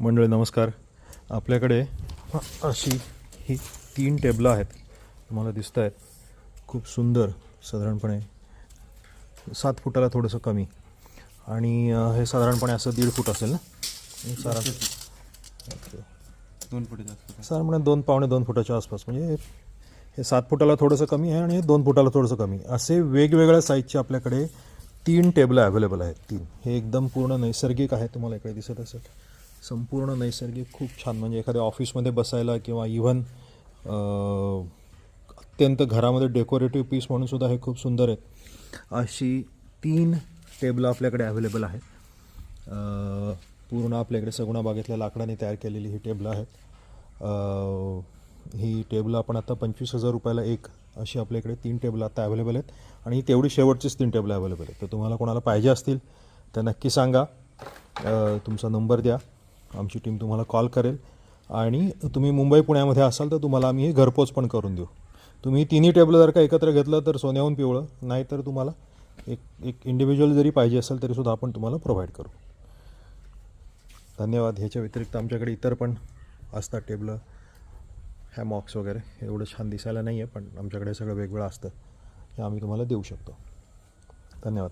मंडळी नमस्कार. आपल्याकडे अशी ही 3 टेबलं आहेत, तुम्हाला दिसत आहेत. खूप सुंदर, साधारणपणे 7 फुटाला थोडंसं कमी, आणि हे साधारणपणे असं 1.5 फूट असेल ना. साधारण 2 फूट जास्त. साधारणपणे 2 पावणे 2 फुटाच्या आसपास. म्हणजे हे 7 फुटाला थोडंसं कमी आहे आणि हे 2 फुटाला थोडंसं कमी. असे वेगवेगळ्या साईजचे आपल्याकडे 3 टेबलं अवेलेबल आहेत. 3 हे एकदम पूर्ण नैसर्गिक आहे. तुम्हाला इकडे दिसत असेल, संपूर्ण नैसर्गिक, खूप छान. म्हणजे एखाद्या ऑफिसमध्ये बसायला किंवा इव्हन अत्यंत घरामध्ये डेकोरेटिव्ह पीस म्हणून सुद्धा हे खूप सुंदर आहेत. अशी 3 टेबलं आपल्याकडे अवेलेबल आहेत. पूर्ण आपल्याकडे सगुणा बागेतल्या लाकडाने तयार केलेली ही टेबलं आहेत. ही टेबलं आपण आता 25,000 रुपयाला एक अशी आपल्याकडे 3 टेबलं आता अवेलेबल आहेत. आणि ही तेवढी शेवटचीच 3 टेबलं अवेलेबल आहेत. तर तुम्हाला कोणाला पाहिजे असतील तर नक्की सांगा, तुमचा नंबर द्या, आमची टीम तुम्हाला कॉल करेल. आणि तुम्ही मुंबई पुण्यामध्ये असाल तर तुम्हाला आम्ही हे घरपोच पण करून देऊ. तुम्ही 3ही टेबलं जर का एकत्र घेतलं तर सोन्याहून पिवळं, नाही तर तुम्हाला एक इंडिव्हिज्युअल जरी पाहिजे असेल तरीसुद्धा आपण तुम्हाला प्रोव्हाइड करू. धन्यवाद. ह्याच्या व्यतिरिक्त आमच्याकडे इतर पण असतात टेबलं, हॅमॉक्स वगैरे. एवढं छान दिसायला नाही आहे, पण आमच्याकडे सगळं वेगवेगळं असतं, हे आम्ही तुम्हाला देऊ शकतो. धन्यवाद.